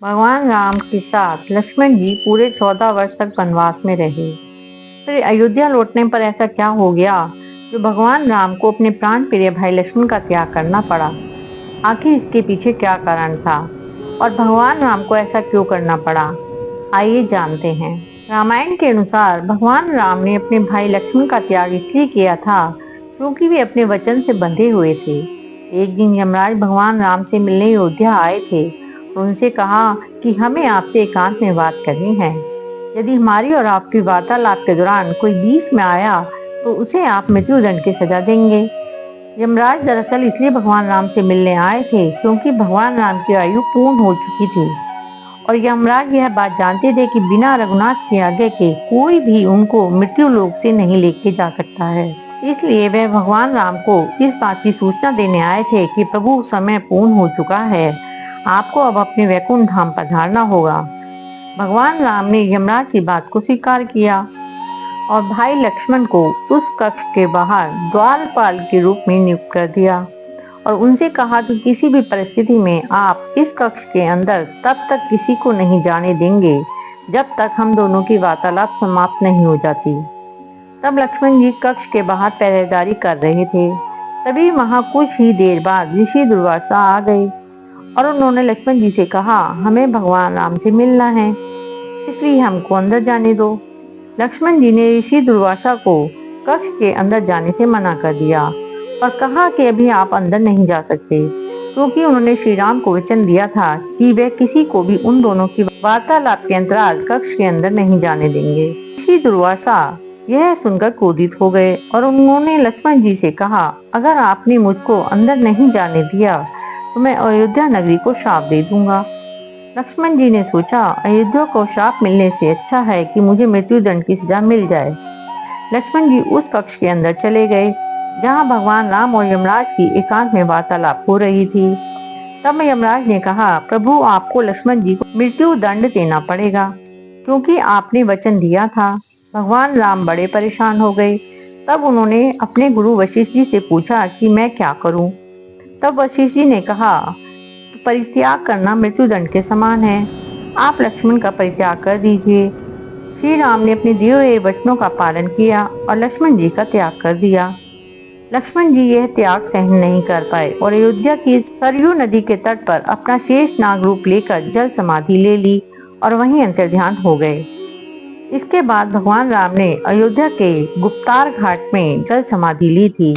भगवान राम के साथ लक्ष्मण जी पूरे 14 वर्ष तक वनवास में रहे। फिर अयोध्या लौटने पर ऐसा क्या हो गया जो भगवान राम को अपने प्राण प्रिय भाई लक्ष्मण का त्याग करना पड़ा? आखिर इसके पीछे क्या कारण था और भगवान राम को ऐसा क्यों करना पड़ा? आइए जानते हैं। रामायण के अनुसार भगवान राम ने अपने भाई लक्ष्मण का त्याग इसलिए किया था क्योंकि वे अपने वचन से बंधे हुए थे। एक दिन यमराज भगवान राम से मिलने अयोध्या आए थे और उनसे कहा कि हमें आपसे एकांत में बात करनी है। यदि हमारी और आपकी वार्तालाप के दौरान कोई बीच में आया तो उसे आप मृत्युदंड की सजा देंगे। यमराज दरअसल इसलिए भगवान राम से मिलने आए थे क्योंकि भगवान राम की आयु पूर्ण हो चुकी थी और यमराज यह बात जानते थे कि बिना रघुनाथ के आगे के कोई भी उनको मृत्यु लोक से नहीं लेके जा सकता है। इसलिए वह भगवान राम को इस बात की सूचना देने आए थे कि प्रभु समय पूर्ण हो चुका है, आपको अब अपने वैकुंठ धाम पधारना होगा। भगवान राम ने यमराज की बात को स्वीकार किया और भाई लक्ष्मण को उस कक्ष के बाहर द्वारपाल के रूप में नियुक्त कर दिया और उनसे कहा कि किसी भी परिस्थिति में आप इस कक्ष के अंदर तब तक किसी को नहीं जाने देंगे जब तक हम दोनों की वार्तालाप समाप्त नहीं हो जाती। तब लक्ष्मण जी कक्ष के बाहर पहरेदारी कर रहे थे। तभी वहां कुछ ही देर बाद ऋषि दुर्वासा आ गए और उन्होंने लक्ष्मण जी से कहा, हमें भगवान राम से मिलना है, इसलिए हमको अंदर जाने दो। लक्ष्मण जी ने ऋषि दुर्वासा को कक्ष के अंदर जाने से मना कर दिया और कहा कि अभी आप अंदर नहीं जा सकते क्योंकि उन्होंने श्री राम को वचन दिया था कि वे किसी को भी उन दोनों की वार्तालाप के अंतराल कक्ष के अंदर नहीं जाने देंगे। ऋषि दुर्वासा यह सुनकर क्रोधित हो गए और उन्होंने लक्ष्मण जी से कहा, अगर आपने मुझको अंदर नहीं जाने दिया तो मैं अयोध्या नगरी को श्राप दे दूंगा। लक्ष्मण जी ने सोचा, अयोध्या को श्राप मिलने से अच्छा है कि मुझे मृत्युदंड की सजा मिल जाए। लक्ष्मण जी उस कक्ष के अंदर चले गए जहां भगवान राम और यमराज की एकांत में वार्तालाप हो रही थी। तब यमराज ने कहा, प्रभु आपको लक्ष्मण जी को मृत्यु दंड देना पड़ेगा क्योंकि आपने वचन दिया था। भगवान राम बड़े परेशान हो गए। तब उन्होंने अपने गुरु वशिष्ठ जी से पूछा कि मैं क्या करूं। तब वशिष्ठ जी ने कहा, परित्याग करना मृत्युदंड के समान है, आप लक्ष्मण का परित्याग कर दीजिए। श्री राम ने अपने दिए हुए वचनों का पालन किया और लक्ष्मण जी का त्याग कर दिया। लक्ष्मण जी यह त्याग सहन नहीं कर पाए और अयोध्या की सरयू नदी के तट पर अपना शेष नाग रूप लेकर जल समाधि ले ली और वहीं अंतर्ध्यान हो गए। इसके बाद भगवान राम ने अयोध्या के गुप्तार घाट में जल समाधि ली थी।